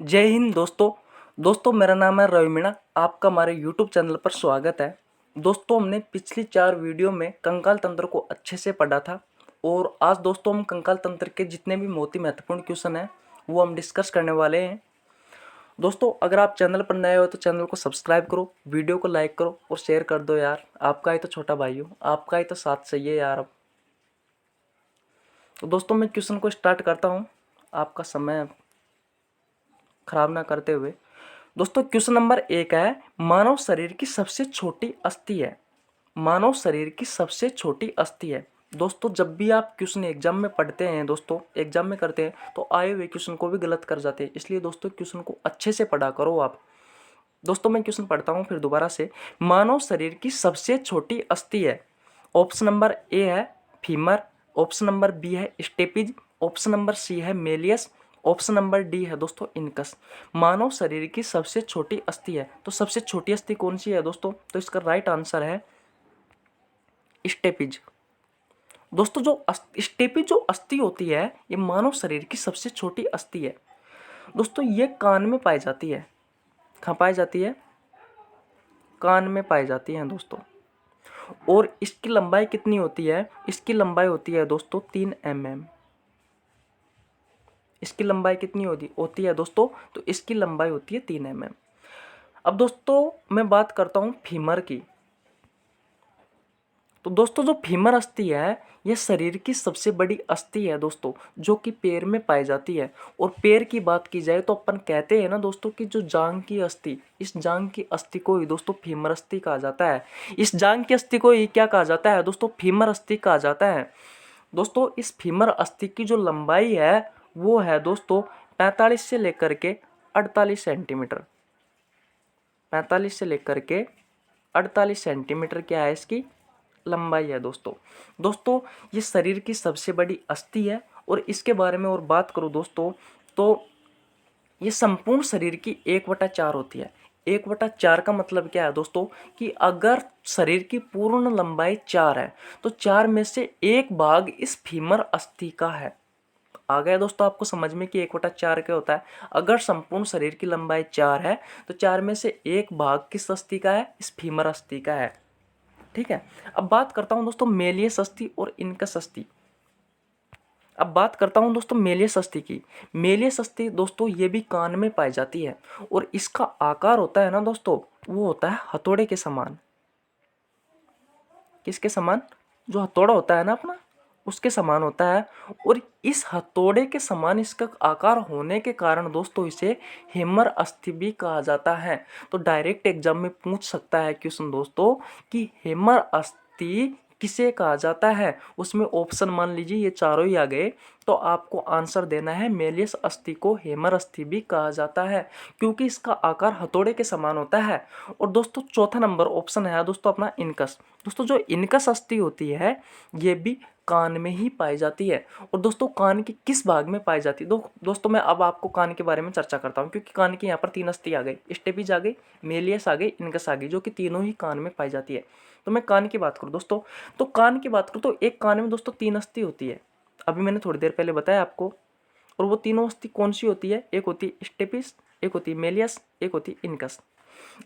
जय हिंद दोस्तों मेरा नाम है रवि मीणा। आपका हमारे यूट्यूब चैनल पर स्वागत है। दोस्तों हमने पिछली 4 वीडियो में कंकाल तंत्र को अच्छे से पढ़ा था और आज दोस्तों हम कंकाल तंत्र के जितने भी बहुत ही महत्वपूर्ण क्वेश्चन हैं वो हम डिस्कस करने वाले हैं। दोस्तों अगर आप चैनल पर नए हो तो चैनल को सब्सक्राइब करो, वीडियो को लाइक करो और शेयर कर दो यार। आपका ही तो छोटा भाई हो, आपका ही तो साथ चाहिए यार। अब तो दोस्तों मैं क्वेश्चन को स्टार्ट करता हूँ आपका समय खराब ना करते हुए। दोस्तों क्वेश्चन नंबर 1 है, मानव शरीर की सबसे छोटी अस्थि है। मानव शरीर की सबसे छोटी अस्थि है। दोस्तों जब भी आप क्वेश्चन एग्जाम में पढ़ते हैं, दोस्तों एग्जाम में करते हैं तो आए हुए क्वेश्चन को भी गलत कर जाते हैं, इसलिए दोस्तों क्वेश्चन को अच्छे से पढ़ा करो आप। दोस्तों मैं क्वेश्चन पढ़ता हूँ फिर दोबारा से। मानव शरीर की सबसे छोटी अस्थि है। ऑप्शन नंबर ए है फीमर, ऑप्शन नंबर बी है स्टेपिज, ऑप्शन नंबर सी है मेलियस, ऑप्शन नंबर डी है दोस्तों इनकस। मानव शरीर की सबसे छोटी अस्थि है, तो सबसे छोटी अस्थि कौन सी है दोस्तों? तो इसका राइट आंसर है स्टेपिज। दोस्तों जो स्टेपिज जो अस्थि होती है ये मानव शरीर की सबसे छोटी अस्थि है। दोस्तों ये कान में पाई जाती है। कहाँ पाई जाती है? कान में पाई जाती है दोस्तों। और इसकी लंबाई कितनी होती है? इसकी लंबाई होती है दोस्तों 3 mm। इसकी लंबाई कितनी होती है दोस्तों? तो इसकी लंबाई होती है 3 mm। अब दोस्तों मैं बात करता हूँ फीमर की। तो दोस्तों जो फीमर अस्थि है यह शरीर की सबसे बड़ी अस्थि है दोस्तों, जो कि पैर में पाई जाती है। और पैर की बात की जाए तो अपन कहते हैं ना दोस्तों कि जो जांग की अस्थि, इस जांग की अस्थि को ही दोस्तों फीमर अस्थि कहा जाता है। इस जांग की अस्थि को ही क्या कहा जाता है दोस्तों? फीमर अस्थि कहा जाता है। दोस्तों इस फीमर अस्थि की जो लंबाई है वो है दोस्तों 45 से लेकर के 48 सेंटीमीटर। 45 से लेकर के 48 सेंटीमीटर क्या है इसकी लंबाई है दोस्तों। दोस्तों ये शरीर की सबसे बड़ी अस्थि है। और इसके बारे में और बात करूं दोस्तों तो ये संपूर्ण शरीर की 1/4 होती है। 1/4 का मतलब क्या है दोस्तों? कि अगर शरीर की पूर्ण लंबाई 4 है तो 4 में से 1 भाग इस फीमर अस्थि का है। आ गया दोस्तों आपको समझ में कि 1/4 क्या होता है? अगर संपूर्ण शरीर की लंबाई 4 है तो 4 में से 1 भाग किस अस्थि का है? इस फीमर अस्थि का है। ठीक है। अब बात करता हूं दोस्तों मेलियस अस्थि और इनकस अस्थि। अब बात करता हूं दोस्तों मेलियस अस्थि की। मेलियस अस्थि दोस्तों ये भी कान में पाई जाती है और इसका आकार होता है ना दोस्तों, वो होता है हथौड़े के समान। किसके समान? जो हथौड़ा होता है ना अपना, उसके समान होता है। और इस हथौड़े के समान इसका आकार होने के कारण दोस्तों इसे हेमर अस्थि भी कहा जाता है। तो डायरेक्ट एग्जाम में पूछ सकता है क्वेश्चन दोस्तों कि हेमर अस्थि किसे कहा जाता है। उसमें ऑप्शन मान लीजिए ये चारों ही आ गए तो आपको आंसर देना है मेलियस अस्थि को हेमर अस्थि भी कहा जाता है, क्योंकि इसका आकार हथौड़े के समान होता है। और दोस्तों चौथा नंबर ऑप्शन है दोस्तों अपना इनकस। दोस्तों जो इनकस अस्थि होती है ये भी कान में ही पाई जाती है। और दोस्तों कान की किस भाग में पाई जाती है? दोस्तों मैं अब आपको कान के बारे में चर्चा करता हूँ, क्योंकि कान की यहाँ पर 3 अस्थि आ गई, स्टेपिज आ गई, मेलियस आ गई, इनकस आ गई, जो कि तीनों ही कान में पाई जाती है। तो मैं कान की बात करूँ दोस्तों, तो कान की बात करूँ तो एक कान में दोस्तों 3 अस्थि होती है, अभी मैंने थोड़ी देर पहले बताया आपको। और वो तीनों अस्थि कौन सी होती है? एक होती है स्टेपिस, एक होती है मेलियस, एक होती है इनकस।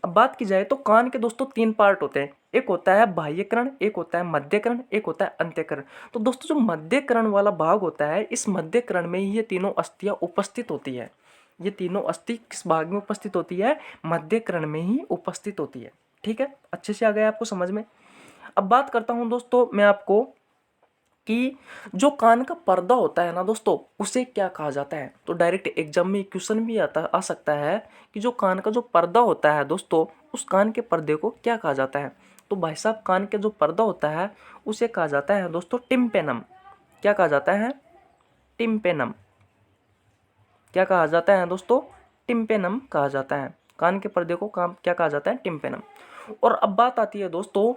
अब बात की जाए तो कान के दोस्तों 3 पार्ट होते हैं। एक होता है बाह्यकर्ण, एक होता है मध्यकर्ण, एक होता है अंत्यकर्ण। तो दोस्तों जो मध्यकर्ण वाला भाग होता है, इस मध्यकर्ण में ही ये तीनों अस्थियां उपस्थित होती है। ये तीनों अस्थि किस भाग में उपस्थित होती है? मध्यकर्ण में ही उपस्थित होती है। ठीक है, अच्छे से आ गया आपको समझ में। अब बात करता हूं दोस्तों मैं आपको कि जो कान का पर्दा होता है ना दोस्तों, उसे क्या कहा जाता है? तो डायरेक्ट एग्जाम में क्वेश्चन भी आ सकता है कि जो कान का जो पर्दा होता है दोस्तों, उस कान के पर्दे को क्या कहा जाता है? तो भाई साहब कान के जो पर्दा होता है उसे कहा जाता है दोस्तों टिम्पेनम। क्या कहा जाता है? टिम्पेनम। क्या कहा जाता है दोस्तों? टिम्पेनम कहा जाता है। कान के पर्दे को क्या कहा जाता है? टिम्पेनम। और अब बात आती है दोस्तों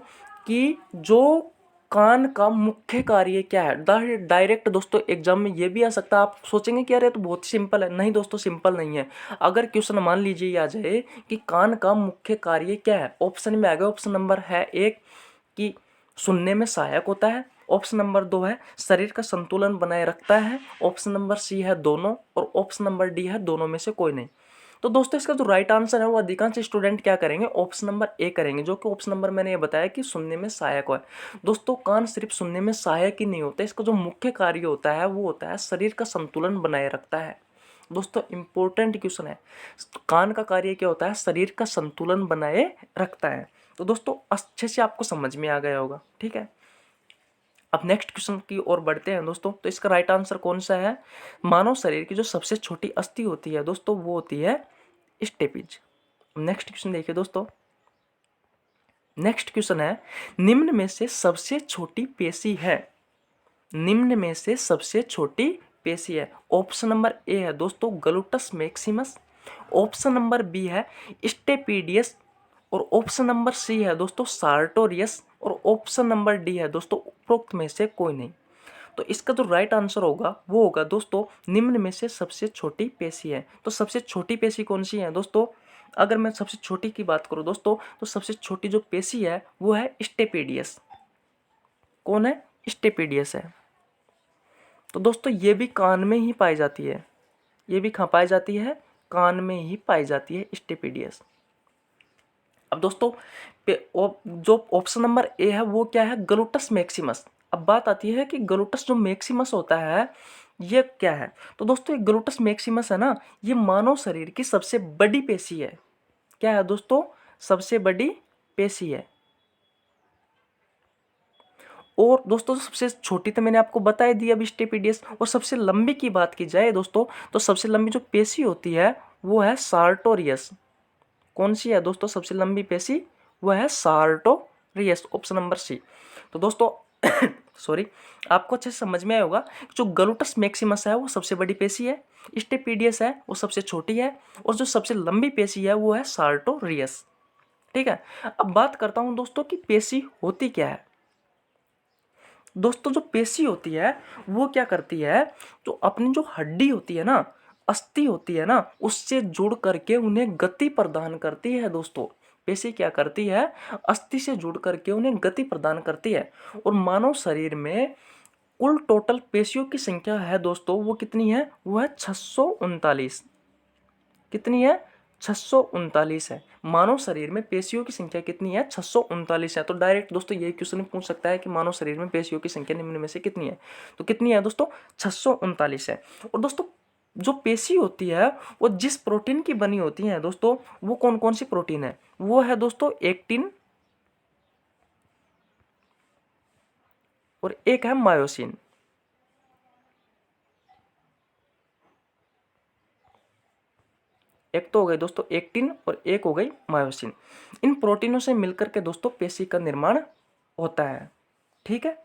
कि जो कान का मुख्य कार्य क्या है। डायरेक्ट दोस्तों एग्जाम में ये भी आ सकता है, आप सोचेंगे कि यार तो बहुत सिंपल है। नहीं दोस्तों सिंपल नहीं है। अगर क्वेश्चन मान लीजिए आ जाए कि कान का मुख्य कार्य क्या है, ऑप्शन में आ गया, ऑप्शन नंबर है 1 कि सुनने में सहायक होता है, ऑप्शन नंबर 2 है शरीर का संतुलन बनाए रखता है, ऑप्शन नंबर सी है दोनों, और ऑप्शन नंबर डी है दोनों में से कोई नहीं। तो दोस्तों इसका जो राइट आंसर है वो अधिकांश स्टूडेंट क्या करेंगे, ऑप्शन नंबर ए करेंगे, जो कि ऑप्शन नंबर मैंने ये बताया कि सुनने में सहायक है। दोस्तों कान सिर्फ सुनने में सहायक ही नहीं होता, इसका जो मुख्य कार्य होता है वो होता है शरीर का संतुलन बनाए रखता है। दोस्तों इंपॉर्टेंट क्वेश्चन है, कान का कार्य क्या होता है, शरीर का संतुलन बनाए रखता है। तो दोस्तों अच्छे से आपको समझ में आ गया होगा, ठीक है। अब नेक्स्ट क्वेश्चन की ओर बढ़ते हैं दोस्तों। तो इसका राइट आंसर कौन सा है, मानव शरीर की जो सबसे छोटी अस्थि होती है दोस्तों वो होती है स्टेपिज। नेक्स्ट क्वेश्चन देखिए दोस्तों, नेक्स्ट क्वेश्चन है निम्न में से सबसे छोटी पेशी है, निम्न में से सबसे छोटी पेशी है। ऑप्शन नंबर ए है दोस्तों gluteus maximus, option number B है स्टेपीडियस, और ऑप्शन नंबर सी है दोस्तों सार्टोरियस, और ऑप्शन नंबर डी है दोस्तों उपरोक्त में से कोई नहीं। तो इसका जो राइट आंसर होगा वो होगा दोस्तों निम्न में से सबसे छोटी पेशी है। तो सबसे छोटी पेशी कौन सी है दोस्तों, अगर मैं सबसे छोटी की बात करूं दोस्तों तो सबसे छोटी जो पेशी है वो है स्टेपीडियस। कौन है, स्टेपीडियस है। तो दोस्तों ये भी कान में ही पाई जाती है, ये भी कहाँ पाई जाती है, कान में ही पाई जाती है स्टेपीडियस। अब दोस्तों जो ऑप्शन नंबर ए है वो क्या है, ग्लूटस मैक्सिमस। अब बात आती है कि ग्लूटस जो मैक्सिमस होता है ये क्या है। तो दोस्तों ये ग्लूटस मैक्सिमस है ना, ये मानव शरीर की सबसे बड़ी पेशी है। क्या है दोस्तों, सबसे बड़ी पेशी है। और दोस्तों सबसे छोटी तो मैंने आपको बता ही दी अब स्टेपीडियस। और सबसे लंबी की बात की जाए दोस्तों तो सबसे लंबी जो पेशी होती है वो है सार्टोरियस। कौन सी है दोस्तों सबसे लंबी पेशी, वो है सार्टोरियस, ऑप्शन नंबर सी। तो दोस्तों सॉरी, आपको अच्छे से समझ में आया होगा जो ग्लूटस मैक्सिमस है वो सबसे बड़ी पेशी है, स्टेपीडियस है वो सबसे छोटी है, और जो सबसे लंबी पेशी है वो है सार्टोरियस। ठीक है। अब बात करता हूं दोस्तों कि पेशी होती क्या है। दोस्तों जो पेशी होती है वो क्या करती है, जो अपनी जो हड्डी होती है ना, अस्थि होती है ना, उससे जुड़ करके उन्हें गति प्रदान करती है। दोस्तों पेशी क्या करती है, अस्थि से जुड़ करके उन्हें गति प्रदान करती है। और मानव शरीर में कुल टोटल पेशियों की संख्या है दोस्तों वो कितनी है, वो है 639। कितनी है, 639 है। मानव शरीर में पेशियों की संख्या कितनी है, 639 है। तो डायरेक्ट दोस्तों यही क्वेश्चन पूछ सकता है कि मानव शरीर में पेशियों की संख्या निम्न में से कितनी है। तो कितनी है दोस्तों, 639 है। और दोस्तों जो पेशी होती है वो जिस प्रोटीन की बनी होती है दोस्तों, वो कौन कौन सी प्रोटीन है, वो है दोस्तों एक्टिन और एक है मायोसिन। एक तो हो गई दोस्तों एक्टिन और एक हो गई मायोसिन। इन प्रोटीनों से मिलकर के दोस्तों पेशी का निर्माण होता है। ठीक है,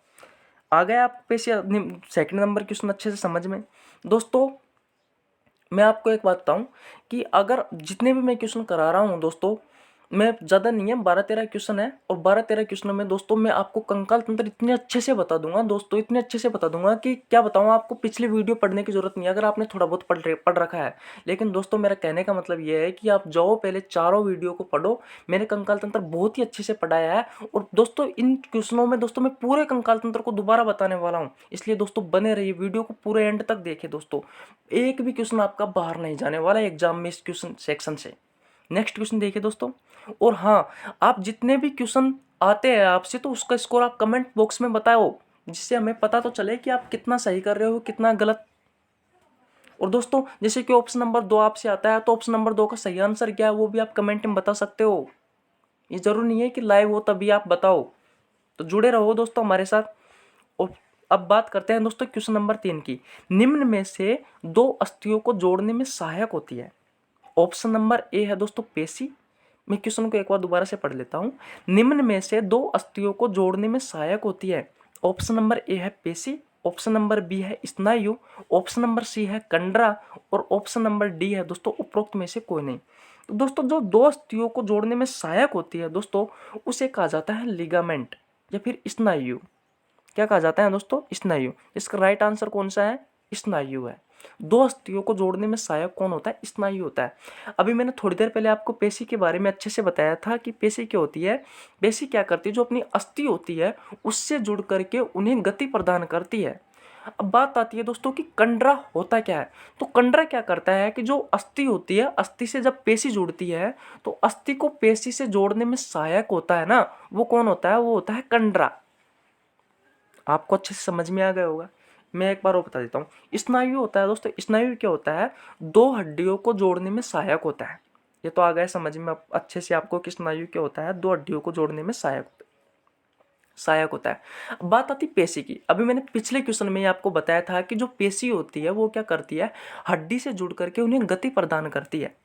आ गया आप पेशी सेकंड नंबर क्वेश्चन अच्छे से समझ में। दोस्तों मैं आपको एक बात बताऊं कि अगर जितने भी मैं क्वेश्चन करा रहा हूं दोस्तों, मैं ज़्यादा नहीं है, 12-13 क्वेश्चन है, और 12-13 क्वेश्चनों में दोस्तों मैं आपको कंकाल तंत्र इतने अच्छे से बता दूंगा दोस्तों, इतने अच्छे से बता दूंगा कि क्या बताऊं आपको, पिछली वीडियो पढ़ने की जरूरत नहीं है अगर आपने थोड़ा बहुत पढ़ रखा है। लेकिन दोस्तों मेरा कहने का मतलब ये है कि आप जाओ पहले चारों वीडियो को पढ़ो, मैंने कंकाल तंत्र बहुत ही अच्छे से पढ़ाया है। और दोस्तों इन क्वेश्चनों में दोस्तों मैं पूरे कंकाल तंत्र को दोबारा बताने वाला हूँ, इसलिए दोस्तों बने रहिए, वीडियो को पूरे एंड तक देखे दोस्तों। एक भी क्वेश्चन आपका बाहर नहीं जाने वाला एग्जाम में इस क्वेश्चन सेक्शन से। नेक्स्ट क्वेश्चन देखिए दोस्तों। और हाँ, आप जितने भी क्वेश्चन आते हैं आपसे तो उसका स्कोर आप कमेंट बॉक्स में बताओ, जिससे हमें पता तो चले कि आप कितना सही कर रहे हो कितना गलत। और दोस्तों जैसे कि ऑप्शन नंबर 2 आपसे आता है तो ऑप्शन नंबर 2 का सही आंसर क्या है वो भी आप कमेंट में बता सकते हो। ये जरूरी नहीं है कि लाइव हो तभी आप बताओ, तो जुड़े रहो दोस्तों हमारे साथ। और अब बात करते हैं दोस्तों क्वेश्चन नंबर 3 की। निम्न में से दो अस्थियों को जोड़ने में सहायक होती है। ऑप्शन नंबर ए है दोस्तों पेशी। मैं क्वेश्चन को एक बार दोबारा से पढ़ लेता हूं। निम्न में से दो अस्थियों को जोड़ने में सहायक होती है। ऑप्शन नंबर ए है पेशी, ऑप्शन नंबर बी है स्नायु, ऑप्शन नंबर सी है कंडरा, और ऑप्शन नंबर डी है दोस्तों उपरोक्त में से कोई नहीं। तो दोस्तों जो दो अस्थियों को जोड़ने में सहायक होती है दोस्तों उसे कहा जाता है लिगामेंट या फिर स्नायु। क्या कहा जाता है दोस्तों, स्नायु। इसका राइट आंसर कौन सा है, स्नायु है। दो अस्थियों को जोड़ने में सहायक कौन होता है? स्नायु होता है। अभी मैंने थोड़ी देर पहले आपको पेशी के बारे में अच्छे से बताया था कि पेशी क्या होती है। पेशी क्या करती है, जो अपनी अस्थि होती है उससे जुड़ करके उन्हें गति प्रदान करती है। अब बात आती है दोस्तों कि कंडरा होता क्या है। तो कंडरा क्या करता है कि जो अस्थि होती है, अस्थि से जब पेशी जुड़ती है तो अस्थि को पेशी से जोड़ने में सहायक होता है ना, वो कौन होता है? वो होता है कंडरा। आपको अच्छे से समझ में आ गया होगा। मैं एक बार और बता देता हूँ। स्नायु होता है दोस्तों, स्नायु क्या होता है? दो हड्डियों को जोड़ने में सहायक होता है। ये तो आ गया समझ में अच्छे से आपको कि स्नायु क्या होता है? दो हड्डियों को जोड़ने में सहायक होता है। अब बात आती पेशी की। अभी मैंने पिछले क्वेश्चन में आपको बताया था कि जो पेशी होती है वो क्या करती है? हड्डी से जुड़ करके उन्हें गति प्रदान करती है।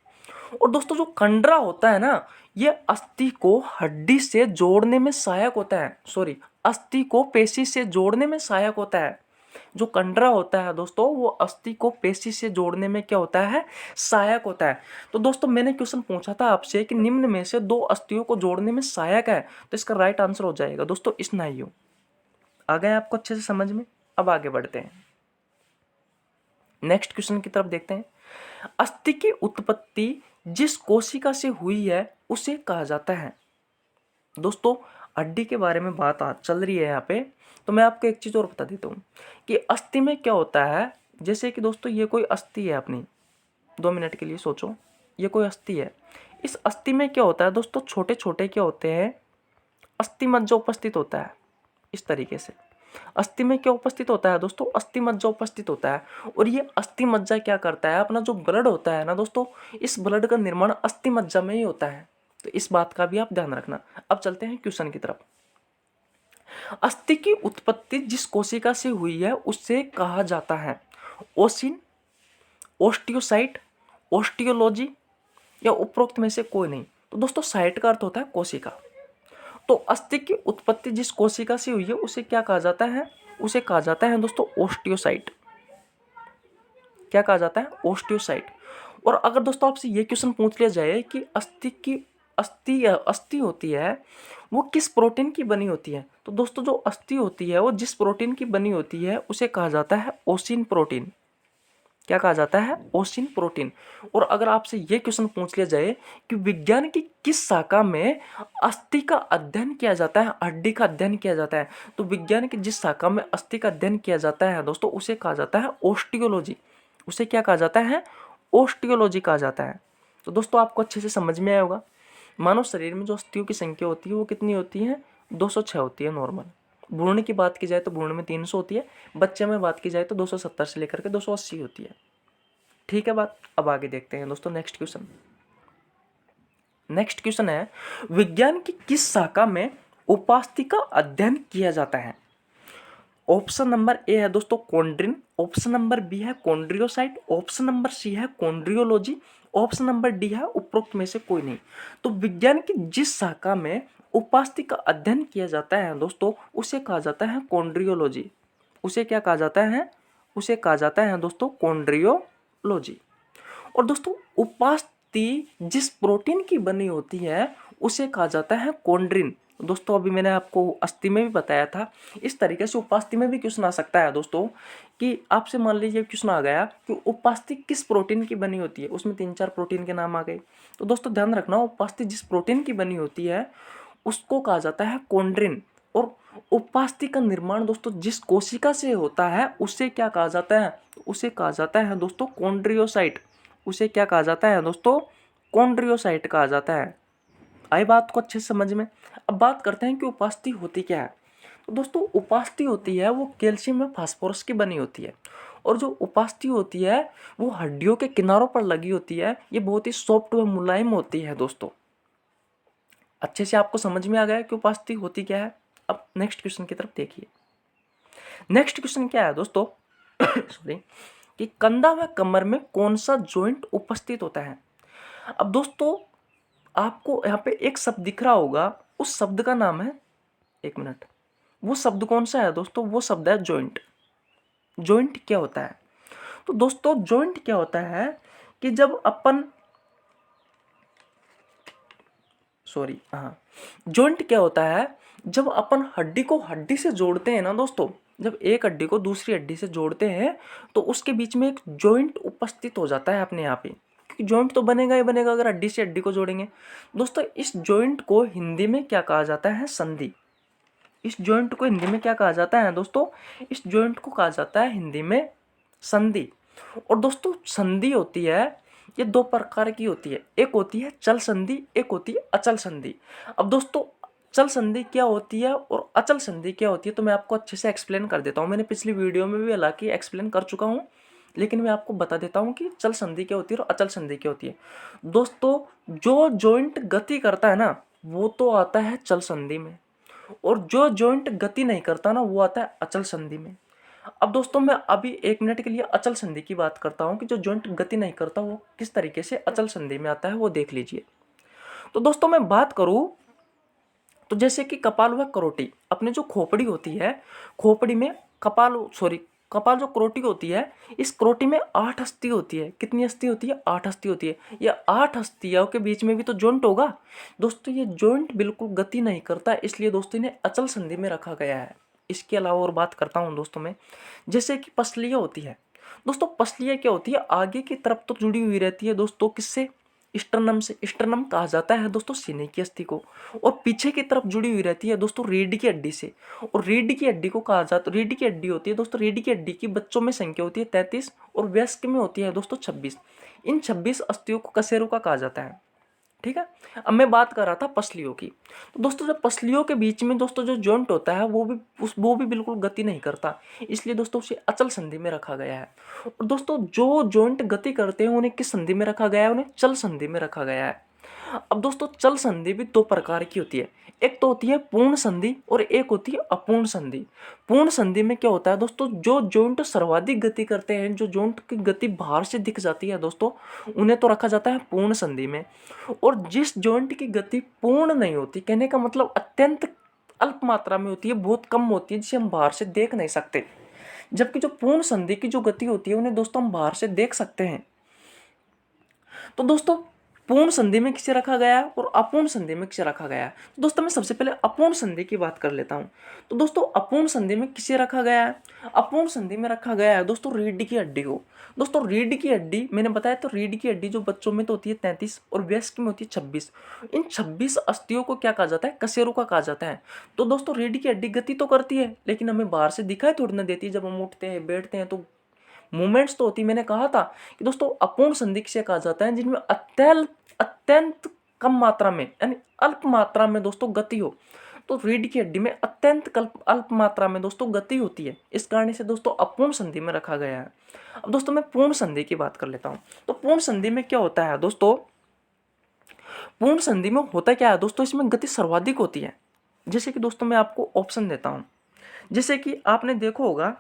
और दोस्तों जो कंडरा होता है ना, ये अस्थि को हड्डी से जोड़ने में सहायक होता है। सॉरी, अस्थि को पेशी से जोड़ने में सहायक होता है। जो कंडरा होता है दोस्तों, वो अस्थि को पेशी से जोड़ने में क्या होता है? सहायक होता है। तो दोस्तों मैंने क्वेश्चन पूछा था आपसे कि निम्न में से दो अस्थियों को जोड़ने में सहायक है, तो इसका राइट आंसर हो जाएगा दोस्तों स्नायु। आ गया आपको अच्छे से समझ में? अब आगे बढ़ते हैं, नेक्स्ट क्वेश्चन की तरफ देखते हैं। अस्थि की उत्पत्ति जिस कोशिका से हुई है उसे कहा जाता है। दोस्तों हड्डी के बारे में बात चल रही है यहाँ पे, तो मैं आपको एक चीज और बता देता हूँ कि अस्थि में क्या होता है। जैसे कि दोस्तों ये कोई अस्थि है अपनी, 2 मिनट के लिए सोचो, ये कोई अस्थि है। इस अस्थि में क्या होता है दोस्तों? छोटे छोटे क्या होते हैं? अस्थि मज्जा उपस्थित होता है। इस तरीके से अस्थि में क्या उपस्थित होता है दोस्तों? अस्थि मज्जा उपस्थित होता है। और ये अस्थि मज्जा क्या करता है? अपना जो ब्लड होता है ना दोस्तों, इस ब्लड का निर्माण अस्थि मज्जा में ही होता है। तो इस बात का भी आप ध्यान रखना। अब चलते हैं क्वेश्चन की तरफ। अस्थि की उत्पत्ति जिस कोशिका से हुई है उससे कहा जाता है ओसिन, ओस्टियोसाइट, ओस्टियोलॉजी, या उपरोक्त में से कोई नहीं। तो दोस्तों साइट का अर्थ होता है कोशिका। तो अस्थि की उत्पत्ति जिस कोशिका से हुई है उसे क्या कहा जाता है? उसे कहा जाता है दोस्तों ओस्टियोसाइट। क्या कहा जाता है? ओस्टियोसाइट। और अगर दोस्तों आपसे ये क्वेश्चन पूछ लिया जाए कि अस्थि होती है वो किस प्रोटीन की बनी होती है, तो दोस्तों जो अस्थि होती है वो जिस प्रोटीन की बनी होती है उसे कहा जाता है ओसिन प्रोटीन। क्या कहा जाता है? ओसिन प्रोटीन। और अगर आपसे ये क्वेश्चन पूछ लिया जाए कि विज्ञान की किस शाखा में अस्थि का अध्ययन किया जाता है, हड्डी का अध्ययन किया जाता है, तो विज्ञान की जिस शाखा में अस्थि का अध्ययन किया जाता है दोस्तों उसे कहा जाता है ओस्टियोलॉजी। उसे क्या कहा जाता है? ओस्टियोलॉजी कहा जाता है। तो दोस्तों आपको अच्छे से समझ में आया होगा। मानव शरीर में जो अस्थियों की संख्या होती है वो कितनी होती है? 206 होती है नॉर्मल। भ्रूण की बात की जाए तो भ्रूण में 300 होती है, बच्चे में बात की जाए तो 270 से लेकर के 280 होती है। ठीक है बात। अब आगे देखते हैं दोस्तों नेक्स्ट क्वेश्चन। नेक्स्ट क्वेश्चन है विज्ञान की किस शाखा में उपास्थि का अध्ययन किया जाता है? ऑप्शन नंबर ए है दोस्तों कॉन्ड्रिन, ऑप्शन नंबर बी है कॉन्ड्रियोसाइट, ऑप्शन नंबर सी है कॉन्ड्रियोलॉजी, ऑप्शन नंबर डी है उपरोक्त में से कोई नहीं। तो विज्ञान की जिस शाखा में उपास्थि का अध्ययन किया जाता है दोस्तों उसे कहा जाता है कॉन्ड्रियोलॉजी। उसे क्या कहा जाता है? उसे कहा जाता है दोस्तों कॉन्ड्रियोलॉजी। और दोस्तों उपास्थि जिस प्रोटीन की बनी होती है उसे कहा जाता है कॉन्ड्रिन। दोस्तों अभी मैंने आपको अस्थि में भी बताया था, इस तरीके से उपास्थि में भी क्वेश्चन आ सकता है दोस्तों कि आपसे मान लीजिए क्वेश्चन आ गया कि उपास्थि किस प्रोटीन की बनी होती है, उसमें 3-4 प्रोटीन के नाम आ गए। तो दोस्तों ध्यान रखना, उपास्थि जिस प्रोटीन की बनी होती है उसको कहा जाता है कॉन्ड्रिन। और उपास्थि का निर्माण दोस्तों जिस कोशिका से होता है उसे क्या कहा जाता है? उसे कहा जाता है दोस्तों कॉन्ड्रियोसाइट। उसे क्या कहा जाता है दोस्तों? कॉन्ड्रियोसाइट कहा जाता है। आई बात को अच्छे से समझ में? अब बात करते हैं कि उपास्थि होती क्या है। तो दोस्तों उपास्थि होती है वो कैल्शियम में फास्फोरस की बनी होती है। और जो उपास्थि होती है वो हड्डियों के किनारों पर लगी होती है। ये बहुत ही सॉफ्ट व मुलायम होती है दोस्तों। अच्छे से आपको समझ में आ गया कि उपास्थि होती क्या है। अब नेक्स्ट क्वेश्चन की तरफ देखिए। नेक्स्ट क्वेश्चन क्या है दोस्तों सॉरी, कि कंधा व कमर में कौन सा जॉइंट उपस्थित होता है? अब दोस्तों आपको यहाँ पे एक शब्द दिख रहा होगा, उस शब्द का नाम है, 1 मिनट, वो शब्द कौन सा है दोस्तों? वो शब्द है जॉइंट। जॉइंट क्या होता है? तो दोस्तों जॉइंट क्या होता है कि जब अपन सॉरी हाँ, जॉइंट क्या होता है? जब अपन हड्डी को हड्डी से जोड़ते हैं ना दोस्तों, जब एक हड्डी को दूसरी हड्डी से जोड़ते हैं तो उसके बीच में एक जॉइंट उपस्थित हो जाता है अपने आप ही, क्योंकि जॉइंट तो बनेगा ही बनेगा अगर हड्डी से हड्डी को जोड़ेंगे। दोस्तों इस जॉइंट को हिंदी में क्या कहा जाता है? संधि। इस जॉइंट को हिंदी में क्या कहा जाता है दोस्तों? इस जॉइंट को कहा जाता है हिंदी में संधि। और दोस्तों संधि होती है, ये दो प्रकार की होती है, एक होती है चल संधि, एक होती है अचल संधि। अब दोस्तों चल संधि क्या होती है और अचल संधि क्या होती है तो मैं आपको अच्छे से एक्सप्लेन कर देता हूँ। मैंने पिछली वीडियो में भी हालांकि एक्सप्लेन कर चुका हूँ, लेकिन मैं आपको बता देता हूँ कि चल संधि क्या होती है और अचल संधि क्या होती है। दोस्तों जो जॉइंट गति करता है ना वो तो आता है चल संधि में, और जो जॉइंट गति नहीं करता ना वो आता है अचल संधि में। अब दोस्तों मैं अभी 1 मिनट के लिए अचल संधि की बात करता हूँ कि जो जॉइंट गति नहीं करता वो किस तरीके से अचल संधि में आता है, वो देख लीजिए। तो दोस्तों मैं बात करूँ तो जैसे कि कपाल व करोटी, अपने जो खोपड़ी होती है, खोपड़ी में कपाल जो करोटी होती है, इस करोटी में 8 अस्थि होती है। कितनी अस्थि होती है? 8 अस्थि होती है। ये 8 अस्थियों के बीच में भी तो जॉइंट होगा। दोस्तों ये जॉइंट बिल्कुल गति नहीं करता, इसलिए दोस्तों इन्हें अचल संधि में रखा गया है। इसके अलावा और बात करता हूँ दोस्तों में, जैसे कि पसलियाँ होती है। दोस्तों पसलियाँ क्या होती है? आगे की तरफ तो जुड़ी हुई रहती है दोस्तों, किससे? स्टर्नम से। स्टर्नम कहा जाता है दोस्तों सीने की अस्थि को, और पीछे की तरफ जुड़ी हुई रहती है दोस्तों रीढ़ की हड्डी से, और रीढ़ की हड्डी को कहा जाता है, रीढ़ की हड्डी होती है दोस्तों, रीढ़ की हड्डी की बच्चों में संख्या होती है 33 और वयस्क में होती है दोस्तों 26। इन 26 अस्थियों को कशेरुका का कहा जाता है। ठीक है। अब मैं बात कर रहा था पसलियों की। तो दोस्तों जब पसलियों के बीच में दोस्तों जो जॉइंट होता है वो भी बिल्कुल गति नहीं करता, इसलिए दोस्तों उसे अचल संधि में रखा गया है। और दोस्तों जो जॉइंट गति करते हैं उन्हें किस संधि में रखा गया है? उन्हें चल संधि में रखा गया है। अब दोस्तों चल संधि भी दो प्रकार की होती है, एक तो होती है पूर्ण संधि और एक होती है अपूर्ण संधि। पूर्ण संधि में क्या होता है दोस्तों? जो जॉइंट सर्वाधिक गति करते हैं, जो जॉइंट की गति बाहर से दिख जाती है दोस्तों, उन्हें तो रखा जाता है पूर्ण संधि में। और जिस जॉइंट की गति पूर्ण नहीं होती, कहने का मतलब अत्यंत अल्प मात्रा में होती है, बहुत कम होती है, जिसे हम बाहर से देख नहीं सकते, जबकि जो पूर्ण संधि की जो गति होती है उन्हें दोस्तों हम बाहर से देख सकते हैं। तो दोस्तों पूर्ण संधि में किसे रखा गया है और अपूर्ण संधि में किसे रखा गया है? तो दोस्तों मैं सबसे पहले अपूर्ण संधि की बात कर लेता हूं। तो दोस्तों अपूर्ण संधि में किसे रखा गया है? अपूर्ण संधि में रखा गया है दोस्तों रीढ़ की हड्डी को। दोस्तों रीढ़ की हड्डी मैंने बताया, तो रीढ़ की हड्डी जो बच्चों में तो होती है 33 और वयस्क में होती है 26। इन 26 अस्थियों को क्या कहा जाता है? कशेरुका कहा जाता है। तो दोस्तों रीढ़ की हड्डी गति तो करती है, लेकिन हमें बाहर से दिखाई थोड़ी ना देती है। जब हम उठते हैं बैठते हैं तो मूवमेंट्स तो होती। मैंने कहा था कि दोस्तों अपूर्ण संधि किसे कहा जाता है? जिनमें अत्यंत कम मात्रा में यानी अल्प मात्रा में दोस्तों गति हो। तो रीढ़ की हड्डी में अत्यंत अल्प मात्रा में दोस्तों गति होती है, इस कारण से दोस्तों अपूर्ण संधि में रखा गया है। अब दोस्तों मैं पूर्ण संधि की बात कर लेता हूं। तो पूर्ण संधि में क्या होता है दोस्तों? पूर्ण संधि में होता क्या है दोस्तों? इसमें गति सर्वाधिक होती है। जैसे कि दोस्तों मैं आपको ऑप्शन देता हूं, जैसे कि आपने देखा होगा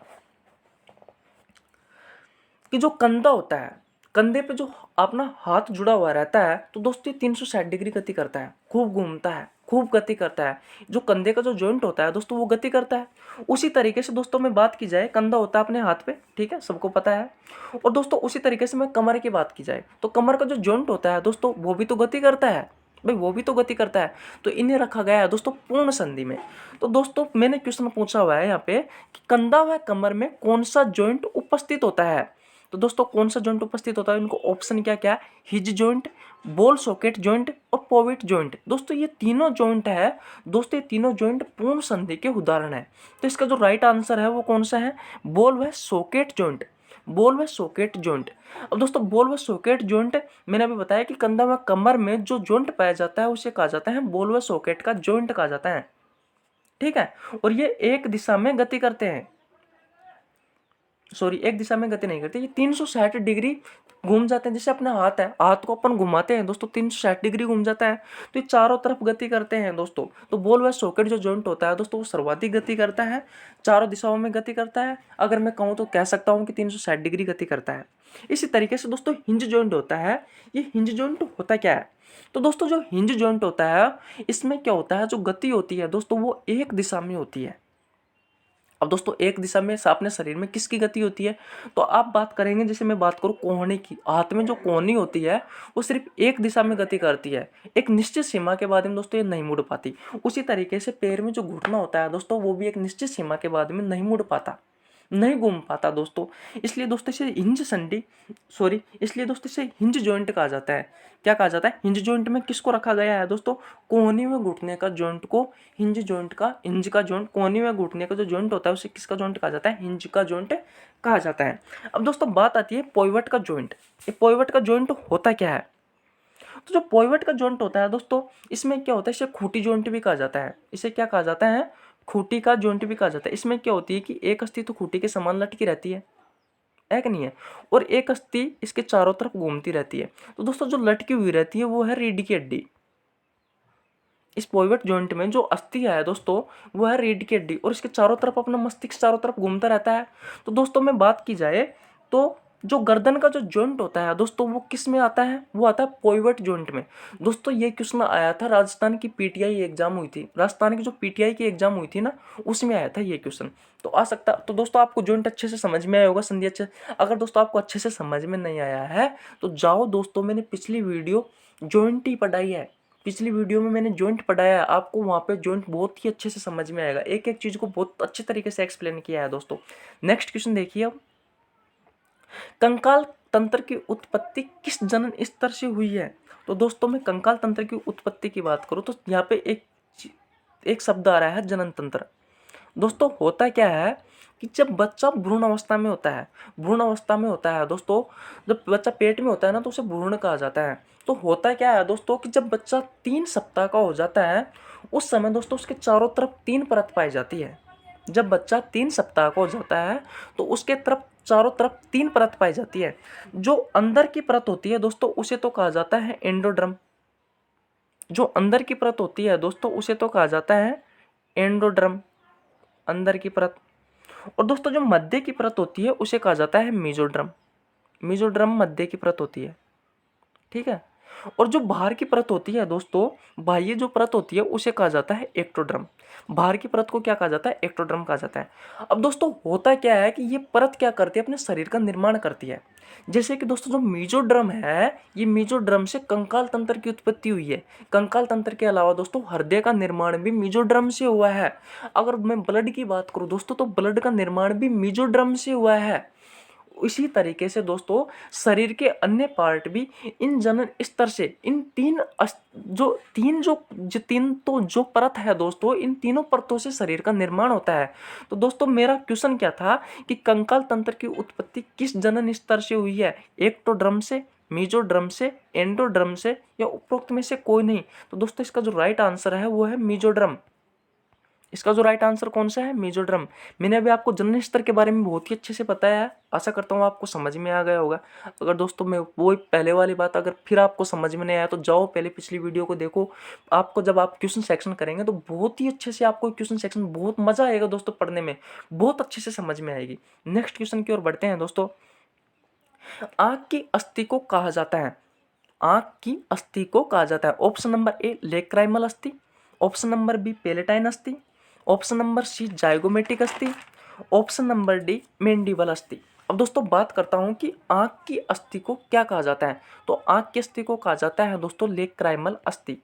कि जो कंधा होता है, कंधे पे जो अपना हाथ जुड़ा हुआ रहता है, तो दोस्तों 360 डिग्री गति करता है, खूब घूमता है, खूब गति करता है। जो कंधे का जो जॉइंट होता है दोस्तों वो गति करता है। उसी तरीके से दोस्तों में बात की जाए, कंधा होता है अपने हाथ पे, ठीक है, सबको पता है। और दोस्तों उसी तरीके से मैं कमर की बात की जाए तो कमर का जो जॉइंट होता है दोस्तों वो भी तो गति करता है भाई, वो भी तो गति करता है। तो इन्हें रखा गया है दोस्तों पूर्ण संधि में। तो दोस्तों मैंने क्वेश्चन पूछा हुआ है यहाँ पे कि कंधा व कमर में कौन सा जॉइंट उपस्थित होता है? तो दोस्तों कौन सा जॉइंट उपस्थित होता है? इनको ऑप्शन क्या क्या है? His joint, ball socket joint और पोविट जॉइंट। दोस्तों ये तीनों जॉइंट है दोस्तों, ये तीनों जॉइंट पूर्ण संधि के उदाहरण है। तो इसका जो राइट आंसर है वो कौन सा है? बॉल व सॉकेट जॉइंट, बॉल व सॉकेट जॉइंट। अब दोस्तों बॉल व सॉकेट जॉइंट मैंने अभी बताया कि कंधा व कमर में जो जॉइंट पाया जाता है उसे कहा जाता है बॉल व सॉकेट का जॉइंट कहा जाता है, ठीक है। और ये एक दिशा में गति करते हैं, सॉरी एक दिशा में गति नहीं करते, ये 360 डिग्री घूम जाते हैं। जैसे अपना हाथ है, हाथ को अपन घुमाते हैं दोस्तों 360 डिग्री घूम जाता है, तो ये चारों तरफ गति करते हैं दोस्तों। तो बॉल व सॉकेट जो जॉइंट होता है दोस्तों वो सर्वाधिक गति करता है, चारों दिशाओं में गति करता है। अगर मैं कहूँ तो कह सकता हूँ कि 360 डिग्री गति करता है। इसी तरीके से दोस्तों हिंज जॉइंट होता है। ये हिंज जॉइंट होता क्या है? तो दोस्तों जो हिंज जॉइंट होता है इसमें क्या होता है, जो गति होती है दोस्तों वो एक दिशा में होती है, अब दोस्तों एक दिशा में अपने शरीर में किसकी गति होती है, तो आप बात करेंगे, जैसे मैं बात करूँ कोहनी की, हाथ में जो कोहनी होती है वो सिर्फ एक दिशा में गति करती है, एक निश्चित सीमा के बाद में दोस्तों ये नहीं मुड़ पाती। उसी तरीके से पैर में जो घुटना होता है दोस्तों, वो भी एक निश्चित सीमा के बाद में नहीं मुड़ पाता, नहीं घूम पाता दोस्तों। इसलिए दोस्तों इसे इसलिए दोस्तों इसे हिंज जॉइंट कहा जाता है। क्या कहा जाता है? हिंज जॉइंट में किसको रखा गया है दोस्तों? कोहनी में घुटने का जॉइंट को हिंज का जॉइंट, कोहनी में घुटने का जो जॉइंट होता है उसे किसका जॉइंट कहा जाता है? हिंज का जॉइंट कहा जाता है। अब दोस्तों बात आती है पोइवट का जॉइंट। ये पोइवट का जॉइंट होता क्या है? तो जो पोइवट का जॉइंट होता है दोस्तों, इसमें क्या होता है, इसे खूंटी जॉइंट भी कहा जाता है। इसे क्या कहा जाता है? खूंटी का जॉइंट भी कहा जाता है। इसमें क्या होती है कि एक अस्थि तो खूंटी के समान लटकी रहती है कि नहीं है, और एक अस्थि इसके चारों तरफ घूमती रहती है। तो दोस्तों जो लटकी हुई रहती है वो है रीढ़ की हड्डी। इस पोइवट जॉइंट में जो अस्थि है दोस्तों वो है रीढ़ की हड्डी, और इसके चारों तरफ अपना मस्तिष्क चारों तरफ घूमता रहता है। तो दोस्तों में बात की जाए तो जो गर्दन का जो जॉइंट होता है दोस्तों, वो किस में आता है? वो आता है पोइवट जॉइंट में। दोस्तों ये क्वेश्चन आया था राजस्थान की पीटीआई एग्जाम हुई थी, राजस्थान की जो पीटीआई की एग्जाम हुई थी ना, उसमें आया था ये क्वेश्चन। तो आ सकता, तो दोस्तों आपको जॉइंट अच्छे से समझ में आया होगा, संधि अच्छे। अगर दोस्तों आपको अच्छे से समझ में नहीं आया है तो जाओ दोस्तों, मैंने पिछली वीडियो जॉइंट ही पढ़ाई है, पिछली वीडियो में मैंने जॉइंट पढ़ाया है, आपको वहाँ पे जॉइंट बहुत ही अच्छे से समझ में आएगा, एक एक चीज को बहुत अच्छे तरीके से एक्सप्लेन किया है दोस्तों। नेक्स्ट क्वेश्चन देखिए अब, कंकाल तंत्र की उत्पत्ति किस जनन स्तर से हुई है? तो दोस्तों मैं कंकाल तंत्र की उत्पत्ति की बात करूँ तो यहाँ पे एक शब्द आ रहा है जनन तंत्र। दोस्तों होता क्या है कि जब बच्चा भ्रूण अवस्था में होता है, दोस्तों, जब बच्चा पेट में होता है ना तो उसे भ्रूण कहा जाता है। तो होता क्या है दोस्तों कि जब बच्चा 3 सप्ताह का हो जाता है उस समय दोस्तों उसके चारों तरफ 3 परत पाई जाती है। जब बच्चा 3 सप्ताह का हो जाता है तो उसके तरफ चारों तरफ 3 परत पाई जाती है। जो अंदर की परत होती है दोस्तों उसे तो कहा जाता है एंडोड्रम। जो अंदर की परत होती है दोस्तों उसे तो कहा जाता है एंडोड्रम, अंदर की परत। और दोस्तों जो मध्य की परत होती है उसे कहा जाता है मेसोड्रम। मेसोड्रम मध्य की परत होती है, ठीक है। और जो बाहर की परत होती है दोस्तों, बाह्य जो परत होती है उसे कहा जाता है एक्टोड्रम। बाहर की परत को क्या कहा जाता है? एक्टोड्रम कहा जाता है। अब दोस्तों होता क्या है कि ये परत क्या करती है? अपने शरीर का निर्माण करती है। जैसे कि दोस्तों जो मेसोड्रम है, ये मेसोड्रम से कंकाल तंत्र की उत्पत्ति हुई है। कंकाल तंत्र के अलावा दोस्तों हृदय का निर्माण भी मेसोड्रम से हुआ है। अगर मैं ब्लड की बात करूं दोस्तों तो ब्लड का निर्माण भी मेसोड्रम से हुआ है। इसी तरीके से दोस्तों शरीर के अन्य पार्ट भी इन जनन स्तर से, इन जो परत है दोस्तों, इन तीनों परतों से शरीर का निर्माण होता है। तो दोस्तों मेरा क्वेश्चन क्या था कि कंकाल तंत्र की उत्पत्ति किस जनन स्तर से हुई है? एक्टोड्रम से, मेसोड्रम से, एंडोड्रम से, या उपरोक्त में से कोई नहीं? तो दोस्तों इसका जो राइट आंसर है वो है मेसोड्रम। इसका जो राइट आंसर कौन सा है? मेसोड्रम। मैंने अभी आपको जनन स्तर के बारे में बहुत ही अच्छे से बताया है, आशा करता हूँ आपको समझ में आ गया होगा। अगर दोस्तों मैं वो पहले वाली बात अगर फिर आपको समझ में नहीं आया तो जाओ पहले पिछली वीडियो को देखो। आपको जब आप क्वेश्चन सेक्शन करेंगे तो बहुत ही अच्छे से आपको क्वेश्चन सेक्शन बहुत मजा आएगा दोस्तों, पढ़ने में बहुत अच्छे से समझ में आएगी। नेक्स्ट क्वेश्चन की ओर बढ़ते हैं दोस्तों। आंख की अस्थि को कहा जाता है, आंख की अस्थि को कहा जाता है, ऑप्शन नंबर ए लेक्राइमल अस्थि, ऑप्शन नंबर बी पेलेटाइन अस्थि, ऑप्शन नंबर सी जाइगोमेटिक अस्थि, ऑप्शन नंबर डी मेंडिबल अस्थि। अब दोस्तों बात करता हूं कि आंख की अस्थि को क्या कहा जाता है। तो आंख की अस्थि को कहा जाता है दोस्तों लेक्राइमल अस्थि।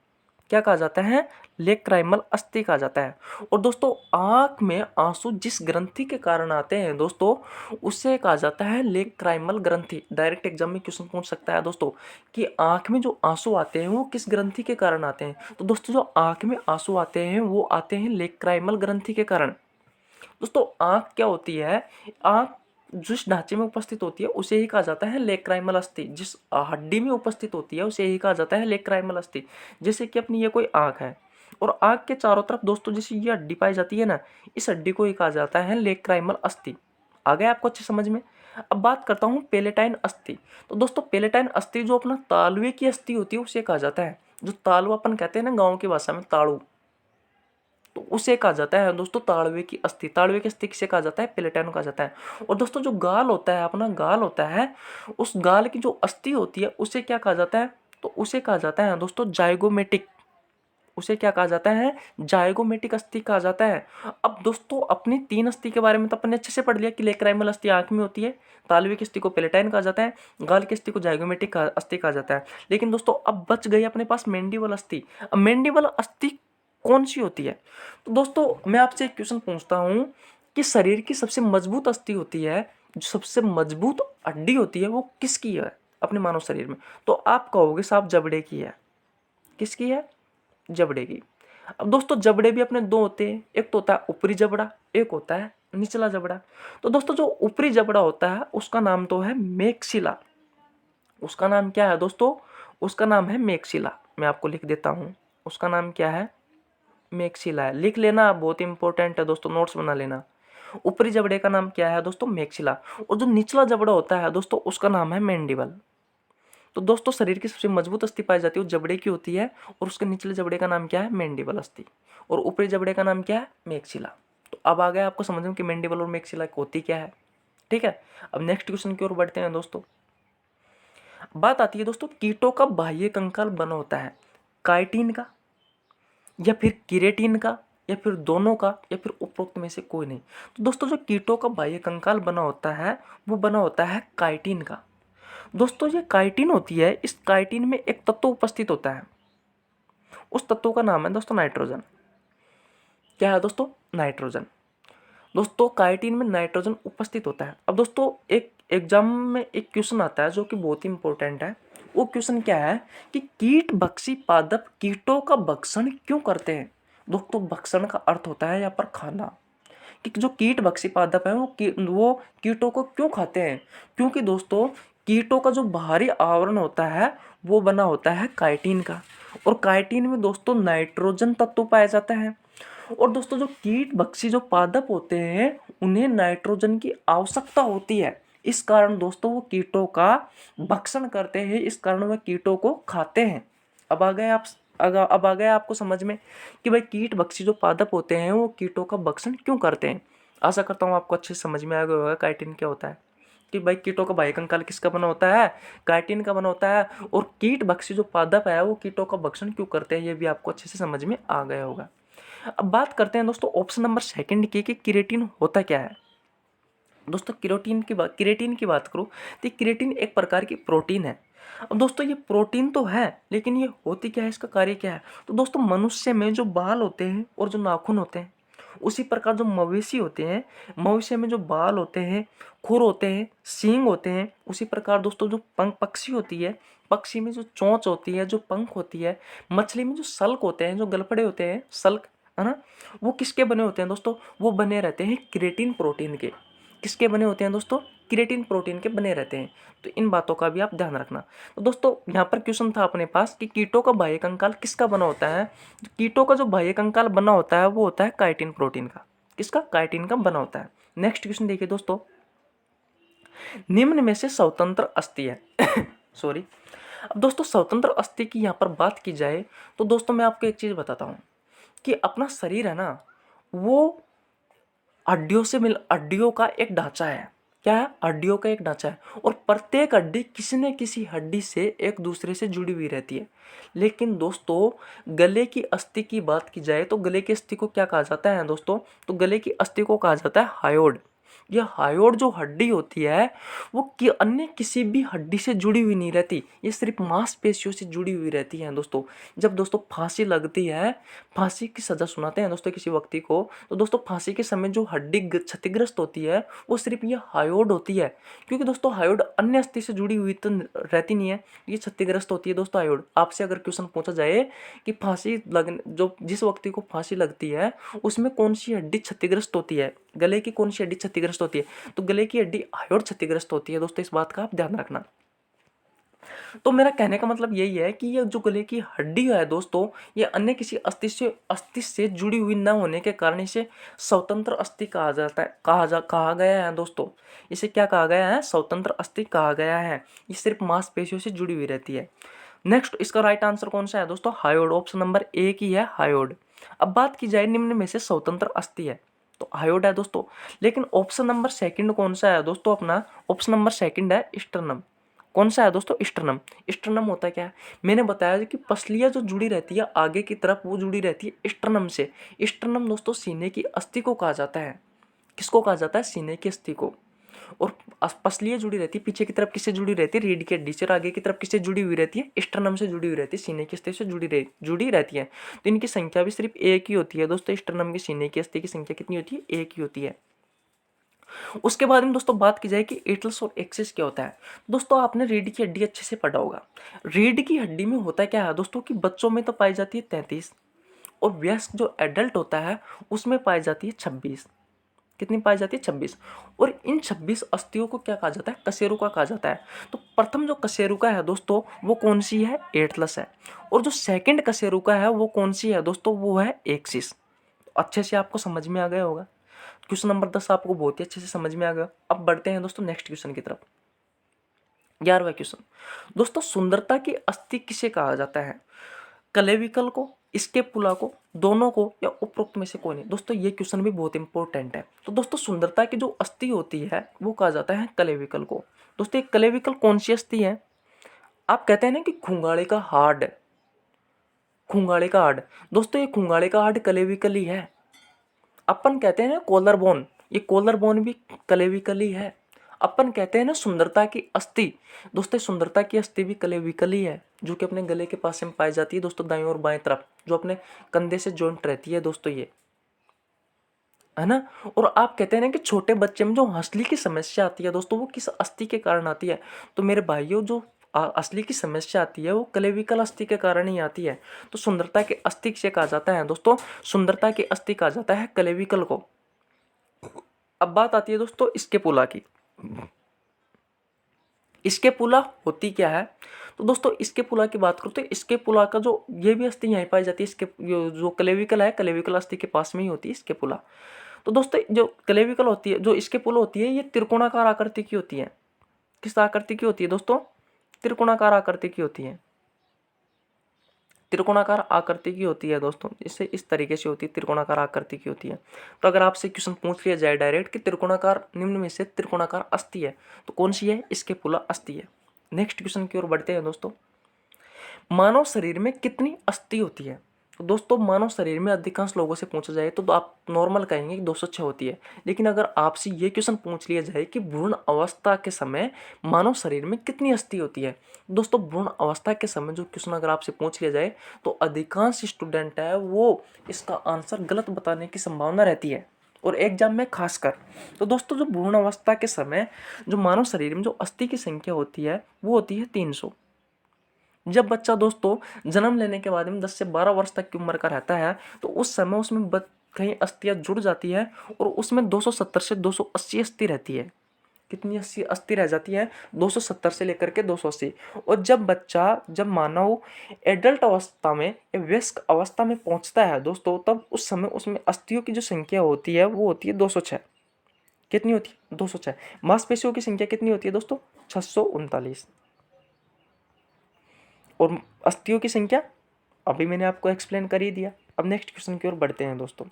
क्या कहा जाता है? लेक्राइमल अस्थि कहा जाता है। और दोस्तों आंख में आंसू जिस ग्रंथि के कारण आते हैं दोस्तों उससे कहा जाता है लेक्राइमल ग्रंथि। डायरेक्ट एग्जाम में क्वेश्चन पूछ सकता है दोस्तों कि आंख में जो आंसू आते हैं वो किस ग्रंथि के कारण आते हैं? तो दोस्तों जो आंख में आंसू आते हैं वो आते हैं लेक्राइमल ग्रंथि के कारण। दोस्तों आंख क्या होती है? आंख जिस ढांचे में उपस्थित होती है उसे ही कहा जाता है लेक्राइमल अस्थि। जिस हड्डी में उपस्थित होती है उसे ही कहा जाता है लेक्राइमल अस्थि। जैसे कि अपनी ये कोई आंख है और आंख के चारों तरफ दोस्तों जैसे ये हड्डी पाई जाती है ना, इस हड्डी को ही कहा जाता है लेक्राइमल अस्थि। आ गया आपको अच्छे समझ में? अब बात करता हूँ पेलेटाइन अस्थि। तो दोस्तों पेलेटाइन अस्थि जो अपना तालवे की अस्थि होती है उसे कहा जाता है। जो तालवा अपन कहते हैं ना गाँव की भाषा में ताड़ू, तो उसे कहा जाता है दोस्तों ताड़वे की अस्थि। ताड़वे की अस्थि किसे कहा जाता है? पेलेटाइन कहा जाता है। और दोस्तों जो गाल होता है, अपना गाल होता है, उस गाल की जो अस्थि होती है उसे क्या कहा जाता है? तो उसे कहा जाता है दोस्तों जाइगोमेटिक। उसे क्या कहा जाता है, जाइगोमेटिक अस्थि कहा जाता है। अब दोस्तों अपनी 3 अस्थि के बारे में तो अपन ने अच्छे से पढ़ लिया कि लेक्राइमल अस्थि आंख में होती है, तालविक अस्थि को पेलेटाइन कहा जाता है, गाल की अस्थि को जाइगोमेटिक अस्थि कहा जाता है। लेकिन दोस्तों अब बच गई अपने पास मेंडिबल अस्थि। अब मेंडिबल अस्थि कौन सी होती है? तो दोस्तों मैं आपसे एक क्वेश्चन पूछता हूँ कि शरीर की सबसे मजबूत अस्थि होती है, जो सबसे मजबूत हड्डी होती है, वो किसकी है अपने मानव शरीर में? तो आप कहोगे साहब जबड़े की है। किसकी है? जबड़े की। अब दोस्तों जबड़े भी अपने दो होते हैं, एक तो होता है ऊपरी जबड़ा, एक होता है निचला जबड़ा। तो दोस्तों जो ऊपरी जबड़ा होता है उसका नाम तो है मैक्सिला। उसका नाम क्या है दोस्तों? उसका नाम है मैक्सिला। मैं आपको लिख देता हूँ, उसका नाम क्या है? मैक्सिला है। लिख लेना, बहुत इंपॉर्टेंट है दोस्तों, नोट्स बना लेना। ऊपरी जबड़े का नाम क्या है दोस्तों? मैक्सिला। और जो निचला जबड़ा होता है दोस्तों उसका नाम है मैंडिबल। तो दोस्तों शरीर की सबसे मजबूत अस्थि पाई जाती है वो जबड़े की होती है, और उसके निचले जबड़े का नाम क्या है? मैंडिबल अस्थि। और ऊपरी जबड़े का नाम क्या है? मैक्सिला। तो अब आ गया आपको समझ में कि मैंडिबल और मैक्सिला होती क्या है। ठीक है, अब नेक्स्ट क्वेश्चन की ओर बढ़ते हैं दोस्तों। बात आती है दोस्तों कीटों का बाह्य कंकाल बना होता है काइटिन का, या फिर किरेटिन का, या फिर दोनों का, या फिर उपरोक्त में से कोई नहीं। तो दोस्तों जो कीटों का बाह्य कंकाल बना होता है वो बना होता है काइटिन का। दोस्तों ये काइटिन होती है, इस काइटिन में एक तत्व उपस्थित होता है, उस तत्व का नाम है दोस्तों नाइट्रोजन। क्या है दोस्तों? नाइट्रोजन। दोस्तों काइटिन में नाइट्रोजन उपस्थित होता है। अब दोस्तों एक एग्जाम में एक क्वेश्चन आता है जो कि बहुत ही इंपॉर्टेंट है। वो क्वेश्चन क्या है कि कीट भक्षी पादप कीटों का भक्षण क्यों करते हैं? दोस्तों भक्षण का अर्थ होता है यहाँ पर खाना, कि जो कीट भक्षी पादप है वो कीटों को क्यों खाते हैं? क्योंकि दोस्तों कीटों का जो बाहरी आवरण होता है वो बना होता है काइटिन का, और काइटिन में दोस्तों नाइट्रोजन तत्व पाया जाता है। और दोस्तों जो कीट भक्षी जो पादप होते हैं उन्हें नाइट्रोजन की आवश्यकता होती है, इस कारण दोस्तों वो कीटों का भक्षण करते हैं, इस कारण वह कीटों को खाते हैं। अब आ गए आप अब आ गया आपको समझ में कि भाई कीट भक्षी जो पादप होते हैं वो कीटों का भक्षण क्यों करते हैं। आशा करता हूँ आपको अच्छे से समझ में आ गया होगा काइटिन क्या होता है, कि भाई कीटों का बाह्य कंकाल किसका बना होता है? काइटिन का बना होता है। और कीट भक्षी जो पादप है वो कीटों का भक्षण क्यों करते हैं ये भी आपको अच्छे से समझ में आ गया होगा। अब बात करते हैं दोस्तों ऑप्शन नंबर सेकंड की कि किरेटिन होता क्या है। दोस्तों किरेटिन की बात करूँ तो किरेटिन एक प्रकार की प्रोटीन है। अब दोस्तों ये प्रोटीन तो है लेकिन ये होती क्या है, इसका कार्य क्या है? तो दोस्तों मनुष्य में जो बाल होते हैं और जो नाखून होते हैं, उसी प्रकार जो मवेशी होते हैं, मवेशी में जो बाल होते हैं, खुर होते हैं, सींग होते हैं, उसी प्रकार दोस्तों जो पक्षी होती है, पक्षी में जो चोंच होती है, जो पंख होती है, मछली में जो सल्क होते हैं, जो गलफड़े होते हैं सल्क, है ना, वो किसके बने होते हैं दोस्तों? वो बने रहते हैं क्रिएटिन प्रोटीन के। किसके बने होते हैं दोस्तों? क्रिएटिन प्रोटीन के बने रहते हैं। तो इन बातों का भी आप ध्यान रखना। तो दोस्तों यहाँ पर क्वेश्चन था अपने पास कि कीटों का बाह्य कंकाल किसका बना होता है। कीटों का जो बाह्य कंकाल बना होता है वो होता है काइटिन प्रोटीन का। किसका? काइटिन का बना होता है। नेक्स्ट क्वेश्चन देखिए दोस्तों, निम्न में से स्वतंत्र अस्थि है सॉरी। अब दोस्तों स्वतंत्र अस्थि की यहाँ पर बात की जाए तो दोस्तों मैं आपको एक चीज बताता हूँ कि अपना शरीर है ना, वो हड्डियों का एक ढांचा है। क्या है? हड्डियों का एक ढांचा है, और प्रत्येक हड्डी किसी न किसी हड्डी से एक दूसरे से जुड़ी हुई रहती है। लेकिन दोस्तों गले की अस्थि की बात की जाए तो गले की अस्थि को क्या कहा जाता है दोस्तों? तो गले की अस्थि को कहा जाता है हायोड। यह हायोड जो हड्डी होती है वो अन्य किसी भी हड्डी से जुड़ी हुई नहीं रहती, ये सिर्फ मांसपेशियों से जुड़ी हुई रहती है दोस्तों। जब दोस्तों फांसी लगती है, फांसी की सजा सुनाते हैं दोस्तों किसी व्यक्ति को, तो दोस्तों फांसी के समय जो हड्डी क्षतिग्रस्त होती है वो सिर्फ ये हायोड होती है। क्योंकि दोस्तों हायोड अन्य अस्थि से जुड़ी हुई तो रहती नहीं है, ये क्षतिग्रस्त होती है दोस्तों हायोड। आपसे अगर क्वेश्चन पूछा जाए कि फांसी लगने जो जिस व्यक्ति को फांसी लगती है उसमें कौन सी हड्डी क्षतिग्रस्त होती है, गले की कौन सी हड्डी क्षतिग्रस्त होती है, तो गले की हड्डी हायोड क्षतिग्रस्त होती है दोस्तों। इस बात का आप ध्यान रखना। तो मेरा कहने का मतलब यही है कि ये जो गले की हड्डी है दोस्तों, ये अन्य किसी अस्थि से जुड़ी हुई न होने के कारण इसे स्वतंत्र अस्थि कहा जाता है, कहा गया है दोस्तों। इसे क्या कहा गया है? स्वतंत्र अस्थि कहा गया है। ये सिर्फ मांसपेशियों से जुड़ी हुई रहती है। नेक्स्ट इसका राइट आंसर कौन सा है दोस्तों? हायोड। ऑप्शन नंबर ए की है हायोड। अब बात की जाए निम्न में से स्वतंत्र अस्थि है तो हायोड है दोस्तों। लेकिन ऑप्शन नंबर सेकंड कौन सा है दोस्तों? अपना ऑप्शन नंबर सेकंड है स्टर्नम। कौन सा है दोस्तों? स्टर्नम। स्टर्नम होता क्या है? मैंने बताया कि पसलियाँ जो जुड़ी रहती है आगे की तरफ वो जुड़ी रहती है स्टर्नम से। स्टर्नम दोस्तों सीने की अस्थि को कहा जाता है। किसको कहा जाता है? सीने की अस्थि को। और पसलियाँ जुड़ी रहती है पीछे की तरफ किससे जुड़ी रहती है? रीढ़ की हड्डी से। और आगे की तरफ किससे जुड़ी हुई रहती है? स्टर्नम से जुड़ी हुई रहती है, सीने की अस्थि से जुड़ी रहती है। तो इनकी संख्या भी सिर्फ एक ही होती है दोस्तों। स्टर्नम की सीने की अस्थि की संख्या कितनी होती है? एक ही होती है। उसके बाद में दोस्तों बात की जाए कि एटलस और एक्सिस क्या होता है। दोस्तों आपने रीढ़ की हड्डी अच्छे से पढ़ा होगा। रीढ़ की हड्डी में होता क्या है दोस्तों कि बच्चों में तो पाई जाती है 33 और वयस्क जो एडल्ट होता है उसमें पाई जाती है 26। कितनी पाई जाती है? 26। और इन 26 अस्थियों को क्या कहा जाता है? कशेरुका कहा जाता है। तो प्रथम जो कशेरुका है दोस्तों वो कौन सी है? एटलस है। और जो सेकंड कशेरुका है वो कौन सी है दोस्तों? वो है एक्सिस। अच्छे से आपको समझ में आ गया होगा। क्वेश्चन नंबर 10 आपको बहुत ही अच्छे से समझ में आ गया। अब बढ़ते हैं दोस्तों नेक्स्ट क्वेश्चन की तरफ। 11वां क्वेश्चन दोस्तों, सुंदरता की अस्थि किसे कहा जाता है? क्लेविकल को, स्केपुला को, दोनों को, या उपरोक्त में से कोई नहीं? दोस्तों ये क्वेश्चन भी बहुत इंपॉर्टेंट है। तो दोस्तों सुंदरता की जो अस्थि होती है वो कहा जाता है क्लेविकल को। दोस्तों ये क्लेविकल कौन सी अस्थि है? आप कहते हैं ना कि खुंगाड़े का हार्ड, खुंगाड़े का हार्ड। दोस्तों ये खुंगाड़े का हार्ड क्लेविकल ही है। अपन कहते हैं ना कॉलर बोन, ये कॉलर बोन भी क्लेविकल ही है। अपन कहते हैं ना सुंदरता की अस्थि, दोस्तों सुंदरता की अस्थि भी क्लेविकल ही है, जो कि अपने गले के पास में पाई जाती है दोस्तों, दाएं और बाएं तरफ, जो अपने कंधे से जॉइंट रहती है दोस्तों, ये है ना। और आप कहते हैं ना कि छोटे बच्चे में जो हंसली की समस्या आती है दोस्तों वो किस अस्थि के कारण आती है? तो मेरे भाइयों जो असली की समस्या आती है वो क्लेविकल अस्थि के कारण ही आती है। तो सुंदरता के अस्थि से कहा जाता है दोस्तों, सुंदरता के अस्थि कहा जाता है क्लेविकल को। अब बात आती है दोस्तों स्केपुला की। स्केपुला होती क्या है? तो दोस्तों स्केपुला की बात करो तो स्केपुला का जो ये भी अस्थि यहीं पाई जाती है, इसके जो क्लेविकल है, क्लेविकल अस्थि के पास में ही होती है स्केपुला। तो दोस्तों जो क्लेविकल होती है, जो स्केपुला होती है, ये त्रिकोणाकार आकृति की होती है। किस आकृति की होती है दोस्तों? त्रिकोणाकार आकृति की होती है। त्रिकोणाकार आकृति की होती है दोस्तों, इससे इस तरीके से होती है, त्रिकोणाकार आकृति की होती है। तो अगर आपसे क्वेश्चन पूछ लिया जाए डायरेक्ट कि त्रिकोणाकार निम्न में से त्रिकोणाकार अस्थि है तो कौन सी है? स्केपुला अस्थि है। नेक्स्ट क्वेश्चन की ओर बढ़ते हैं दोस्तों। मानव शरीर में कितनी अस्थि होती है? तो दोस्तों मानव शरीर में अधिकांश लोगों से पूछा जाए तो आप नॉर्मल कहेंगे कि 206 होती है। लेकिन अगर आपसे ये क्वेश्चन पूछ लिया जाए कि भ्रूण अवस्था के समय मानव शरीर में कितनी अस्थि होती है, दोस्तों भ्रूण अवस्था के समय जो क्वेश्चन अगर आपसे पूछ लिया जाए तो अधिकांश स्टूडेंट है वो इसका आंसर गलत बताने की संभावना रहती है, और एग्जाम में खासकर। तो दोस्तों जो भ्रूण अवस्था के समय जो मानव शरीर में जो अस्थि की संख्या होती है वो होती है 300। जब बच्चा दोस्तों जन्म लेने के बाद में 10 से 12 वर्ष तक की उम्र का रहता है तो उस समय उसमें कहीं अस्थियां जुड़ जाती है और उसमें 270 से 280 अस्थि रहती है। कितनी अस्थि अस्थि रह जाती है? 270 से लेकर के 280। और जब मानव एडल्ट अवस्था में या वयस्क अवस्था में पहुंचता है दोस्तों, तब उस समय उसमें अस्थियों की जो संख्या होती है वो होती है 206। कितनी होती है? 206। मांसपेशियों की संख्या कितनी होती है दोस्तों? 639। और अस्थियों की संख्या अभी मैंने आपको एक्सप्लेन कर ही दिया। अब नेक्स्ट क्वेश्चन की ओर बढ़ते हैं दोस्तों।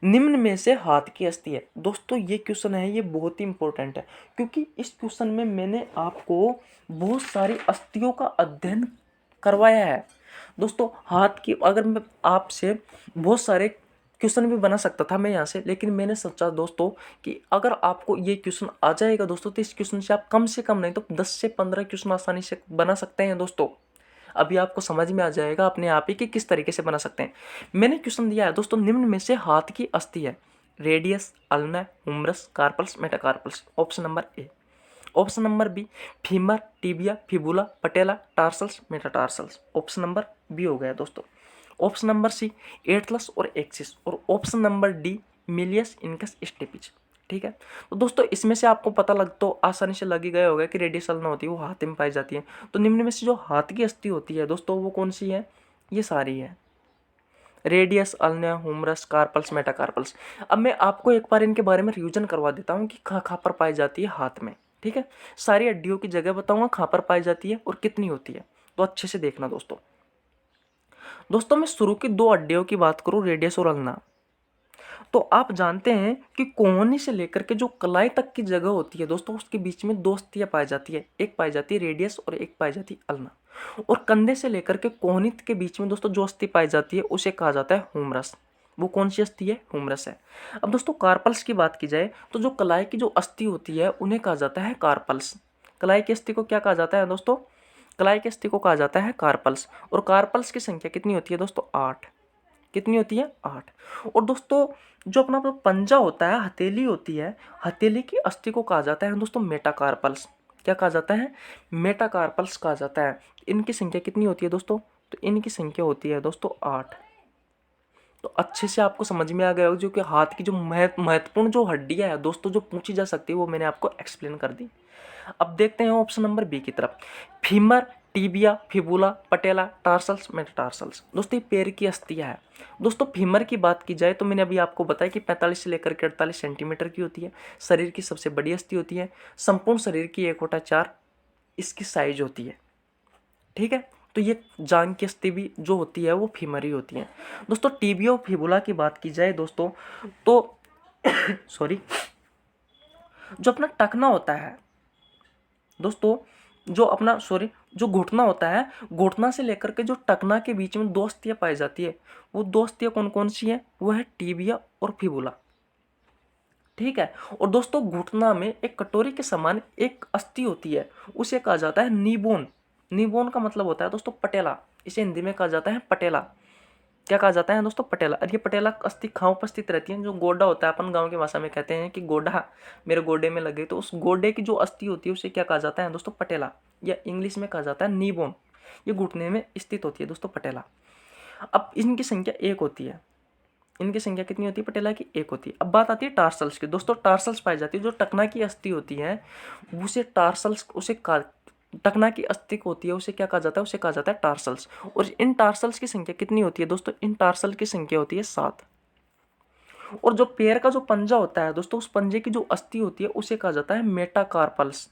निम्न में से हाथ की अस्थि है। दोस्तों ये क्वेश्चन है, ये बहुत ही इंपॉर्टेंट है, क्योंकि इस क्वेश्चन में मैंने आपको बहुत सारी अस्थियों का अध्ययन करवाया है दोस्तों। हाथ की अगर मैं आपसे बहुत सारे क्वेश्चन भी बना सकता था मैं यहाँ से, लेकिन मैंने सोचा दोस्तों कि अगर आपको ये क्वेश्चन आ जाएगा दोस्तों तो इस क्वेश्चन से आप कम से कम नहीं तो 10 से 15 क्वेश्चन आसानी से बना सकते हैं दोस्तों। अभी आपको समझ में आ जाएगा अपने आप ही कि किस तरीके से बना सकते हैं। मैंने क्वेश्चन दिया है दोस्तों, निम्न में से हाथ की अस्थि है radius, ulna, humerus, carpals, metacarpals. Option number A. Option number B femur, tibia, fibula, patella, tarsals, metatarsals. Option number B हो गया दोस्तों। ऑप्शन नंबर सी एटलस और एक्सिस। और option number D malleus, incus, stapes. ठीक है। तो दोस्तों इसमें से आपको पता लग तो आसानी से लग ही गया होगा कि रेडियस अल्ना होती है वो हाथ में पाई जाती है। तो निम्न में से जो हाथ की अस्थि होती है दोस्तों वो कौन सी है? ये सारी है, radius, ulna, humerus, carpals, metacarpals. अब मैं आपको एक बार इनके बारे में रिवीजन करवा देता हूँ कि कहाँ कहाँ पर पाई जाती है हाथ में। ठीक है। सारी हड्डियों की जगह बताऊंगा कहाँ पर पाई जाती है और कितनी होती है, तो अच्छे से देखना दोस्तों। दोस्तों मैं शुरू की दो हड्डियों की बात करूँ, रेडियस और अल्ना। तो आप जानते हैं कि कोहनी से लेकर के जो कलाई तक की जगह होती है दोस्तों, उसके बीच में दो अस्थियां पाई जाती है, एक पाई जाती है रेडियस और एक पाई जाती है अल्ना। और कंधे से लेकर के कोहनी के बीच में दोस्तों जो अस्थि पाई जाती है उसे कहा जाता है ह्यूमरस। वो कौन सी अस्थि है? ह्यूमरस है। अब दोस्तों कार्पल्स की बात की जाए तो जो कलाई की जो अस्थि होती है उन्हें कहा जाता है कार्पल्स। कलाई की अस्थि को क्या कहा जाता है दोस्तों? कलाई की अस्थि को कहा जाता है कार्पल्स। और कार्पल्स की संख्या कितनी होती है दोस्तों? 8। कितनी होती है? 8। और दोस्तों जो अपना पंजा होता है, हथेली होती है, हथेली की अस्थि को कहा जाता है दोस्तों मेटाकार्पल्स। क्या कहा जाता है? मेटाकार्पल्स कहा जाता है। इनकी संख्या कितनी होती है दोस्तों? तो इनकी संख्या होती है दोस्तों 8। तो अच्छे से आपको समझ में आ गया होगा जो कि हाथ की जो महत्वपूर्ण जो हड्डियां है दोस्तों जो पूछी जा सकती है वो मैंने आपको एक्सप्लेन कर दी। अब देखते हैं ऑप्शन नंबर बी की तरफ। Femur, tibia, fibula, patella, tarsals, metatarsals. दोस्तों ये पैर की अस्थियां है। दोस्तों फीमर की बात की जाए तो मैंने अभी आपको बताया कि 45 से लेकर के 48 सेंटीमीटर की होती है, शरीर की सबसे बड़ी अस्थि होती है, संपूर्ण शरीर की 1/4 इसकी साइज होती है। ठीक है, तो ये जांग की अस्थि भी जो होती है वो फीमर ही होती है। दोस्तों टिबिया और फिबुला की बात की जाए दोस्तों तो सॉरी, जो अपना टखना होता है दोस्तों, जो अपना जो घुटना होता है, घुटना से लेकर के जो टखना के बीच में दो अस्थियां पाई जाती है, वो दो अस्थियां कौन कौन सी है? वो है टिबिया और फिबुला। ठीक है, और दोस्तों घुटना में एक कटोरी के समान एक अस्थि होती है, उसे कहा जाता है नी बोन। नी बोन का मतलब होता है दोस्तों पटेला। इसे हिंदी में कहा जाता है पटेला। क्या कहा जाता है दोस्तों? पटेला। और ये पटेला अस्थि खांव पर स्थित रहती है। जो गोडा होता है, अपन गांव की भाषा में कहते हैं कि गोडा मेरे गोडे में लगे, तो उस गोडे की जो अस्थि होती है उसे क्या कहा जाता है दोस्तों? पटेला। या इंग्लिश में कहा जाता है नी बोन। ये घुटने में स्थित होती है दोस्तों पटेला। अब इनकी संख्या 1 होती है। इनकी संख्या कितनी होती है? पटेला की 1 होती है। अब बात आती है टार्सल्स की। दोस्तों टार्सल्स पाई जाती है, जो टखना की अस्थि होती है उसे टार्सल्स, टखना की अस्थि होती है उसे क्या कहा जाता है? उसे कहा जाता है टार्सल्स। और इन टार्सल्स की संख्या कितनी होती है दोस्तों? इन टार्सल की संख्या होती है 7। और जो पैर का जो पंजा होता है दोस्तों, उस पंजे की जो अस्थि होती है उसे कहा जाता है मेटाकार्पल्स।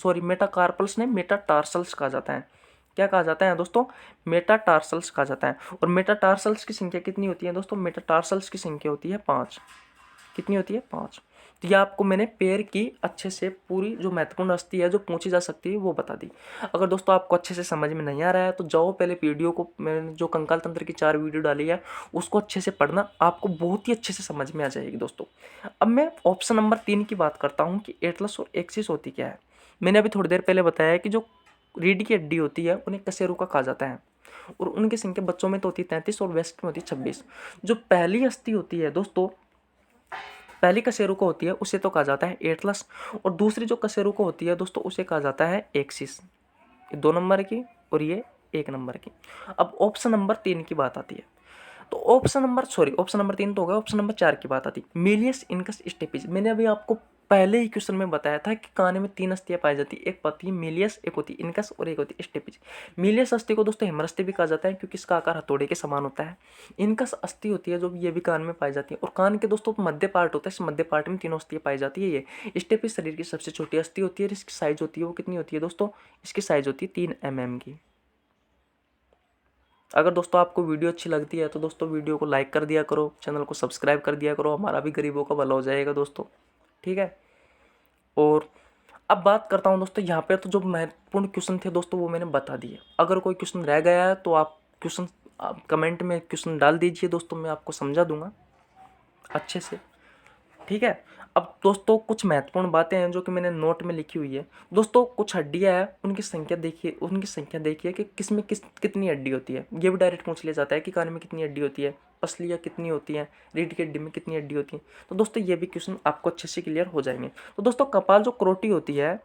मेटाकार्पल्स नहीं, मेटाटार्सल्स कहा जाता है। क्या कहा जाता है दोस्तों? मेटाटार्सल्स कहा जाता है। और मेटाटार्सल्स की संख्या कितनी होती है दोस्तों? मेटाटार्सल्स की संख्या होती है 5। कितनी होती है? 5। तो यह आपको मैंने पैर की अच्छे से पूरी जो महत्वपूर्ण अस्थि है जो पूछी जा सकती है वो बता दी। अगर दोस्तों आपको अच्छे से समझ में नहीं आ रहा है तो जाओ पहले वीडियो को, मैंने जो कंकाल तंत्र की 4 वीडियो डाली है उसको अच्छे से पढ़ना, आपको बहुत ही अच्छे से समझ में आ जाएगी दोस्तों। अब मैं ऑप्शन नंबर 3 की बात करता हूँ कि एटलस और एक्सिस होती क्या है। मैंने अभी थोड़ी देर पहले बताया कि जो रीढ़ की हड्डी होती है उन्हें कशेरुका कहा जाता है, और उनकी संख्या बच्चों में तो होती है 33 और वेस्ट में होती है 26। जो पहली अस्थि होती है दोस्तों, पहली कशेरुका होती है उसे तो कहा जाता है एटलस, और दूसरी जो कशेरुका होती है दोस्तों उसे कहा जाता है एक्सिस। ये 2 नंबर की और ये 1 नंबर की। अब ऑप्शन नंबर 3 की बात आती है। तो ऑप्शन नंबर 3 तो हो गया। ऑप्शन नंबर 4 की बात आती है, मिलियस इनकस स्टेपिज। मैंने अभी आपको पहले ही क्वेश्चन में बताया था कि कान में 3 अस्थियां पाई जाती है, एक होती है मिलियस, एक होती है इनकस और एक होती है स्टेपिज। मिलियस अस्थि को दोस्तों हेमर अस्थि भी कहा जाता है क्योंकि इसका आकार हथौड़े के समान होता है। इनकस अस्थि होती है जो ये भी कान में पाई जाती है, और कान के दोस्तों मध्य पार्ट होता है, इस मध्य पार्ट में 3 अस्थियां पाई जाती है। ये स्टेपिज शरीर की सबसे छोटी अस्थि होती है, इसकी साइज होती है वो कितनी होती है दोस्तों? इसकी साइज होती है 3 mm की। अगर दोस्तों आपको वीडियो अच्छी लगती है तो दोस्तों वीडियो को लाइक कर दिया करो, चैनल को सब्सक्राइब कर दिया करो, हमारा भी गरीबों का भला हो जाएगा दोस्तों। ठीक है, और अब बात करता हूँ दोस्तों यहाँ पे तो जो महत्वपूर्ण क्वेश्चन थे दोस्तों वो मैंने बता दिए। अगर कोई क्वेश्चन रह गया है तो आप कमेंट में क्वेश्चन डाल दीजिए दोस्तों, मैं आपको समझा दूंगा अच्छे से। ठीक है, अब दोस्तों कुछ महत्वपूर्ण बातें हैं जो कि मैंने नोट में लिखी हुई है। दोस्तों कुछ हड्डियां हैं, उनकी संख्या देखिए कि किस में कितनी हड्डी होती है। ये भी डायरेक्ट पूछ लिया जाता है कि कान में कितनी हड्डी होती है, पसलियाँ कितनी होती हैं, रीढ़ की हड्डी में कितनी हड्डी होती है। तो दोस्तों ये भी क्वेश्चन आपको अच्छे से क्लियर हो जाएंगे। तो दोस्तों कपाल जो क्रोटी होती है,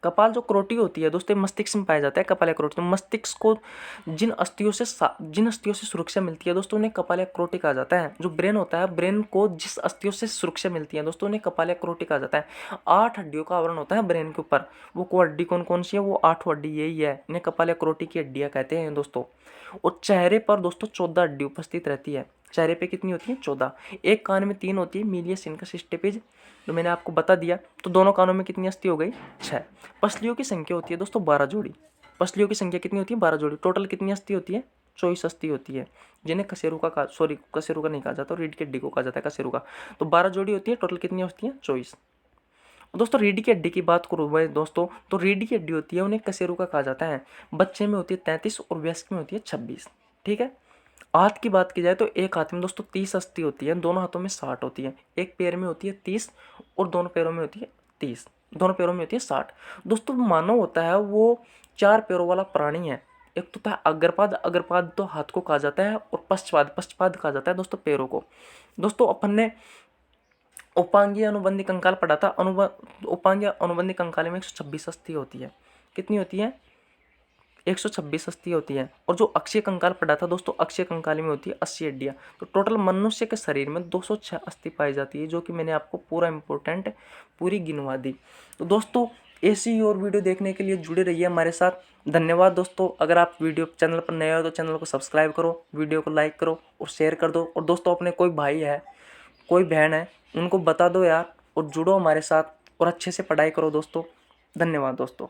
कपाल जो क्रोटी होती है दोस्तों मस्तिष्क में पाया जाता है। कपाल या क्रोटी, तो मस्तिष्क को जिन अस्थियों से सुरक्षा मिलती है दोस्तों उन्हें कपाल या क्रोटी कहा जाता है। जो ब्रेन होता है, ब्रेन को जिस अस्थियों से सुरक्षा मिलती है दोस्तों उन्हें कपाल या क्रोटी कहा जाता है। 8 हड्डियों का आवरण होता है ब्रेन के ऊपर। वो को हड्डी कौन कौन सी है? वो 8 हड्डी यही है, इन्हें कपाल या क्रोटी की हड्डियां कहते हैं दोस्तों। और चेहरे पर दोस्तों 14 हड्डी उपस्थित रहती है। चेहरे पे कितनी होती है? 14। एक कान में 3 होती है, मीलियस इनकस स्टेपिज, तो मैंने आपको बता दिया। तो दोनों कानों में कितनी अस्थि हो गई? 6। पसलियों की संख्या होती है दोस्तों 12 जोड़ी। पसलियों की संख्या कितनी होती है? 12 जोड़ी। टोटल कितनी अस्थि होती है? 24 अस्थि होती है, जिन्हें कशेरुका का कशेरुका नहीं कहा जाता, रीढ़ की हड्डी को कहा जाता है कशेरुका। तो 12 जोड़ी होती है, टोटल कितनी होती है? 24। दोस्तों रीढ़ की हड्डी की बात करूँ मैं दोस्तों, तो रीढ़ की हड्डी होती है, उन्हें कशेरुका कहा जाता है। बच्चे में होती है 33 और वयस्क में होती है 26। ठीक है। हाथ की बात की जाए तो एक हाथ में दोस्तों 30 अस्थि होती है, दोनों हाथों में 60 होती है, एक पैर में होती है 30 और दोनों पैरों में होती है 30, दोनों पैरों में होती है 60। दोस्तों मानव होता है वो 4 पैरों वाला प्राणी है। एक तो था अग्रपाद, अग्रपाद तो हाथ को कहा जाता है, और पश्चपाद, पश्चपाद कहा जाता है दोस्तों पैरों को। दोस्तों अपन ने उपांगीय अनुबंधी कंकाल पढ़ा था। उपांगीय अनुबंधी कंकाल में 126 अस्थि होती है। कितनी होती है? 126 अस्थि होती है। और जो अक्षीय कंकाल पढ़ा था दोस्तों, अक्षीय कंकाल में होती है 80 हड्डियां। तो टोटल मनुष्य के शरीर में 206 अस्थि पाई जाती है, जो कि मैंने आपको पूरा इंपॉर्टेंट पूरी गिनवा दी। तो दोस्तों ऐसी ही और वीडियो देखने के लिए जुड़े रहिए हमारे साथ। धन्यवाद दोस्तों। अगर आप वीडियो चैनल पर नए हो तो चैनल को सब्सक्राइब करो, वीडियो को लाइक करो और शेयर कर दो। और दोस्तों अपने कोई भाई है, कोई बहन है, उनको बता दो यार, और जुड़ो हमारे साथ और अच्छे से पढ़ाई करो दोस्तों। धन्यवाद दोस्तों।